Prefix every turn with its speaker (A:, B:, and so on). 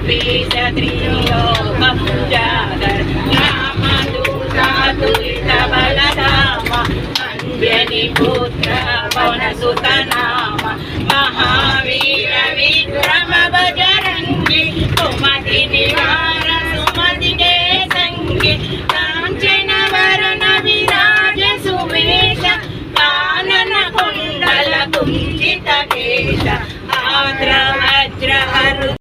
A: कपीश त्रिलोकमुजागर रामदूतातुलित बलधाम अन्यनि पुत्र पवनसुत नाम महावीर विक्रम बजरंगी सुमति निवार सुमति के संगी कांचन वरण विराज सुवेश कानन कुंडल कुंचित केश आद्र वज्र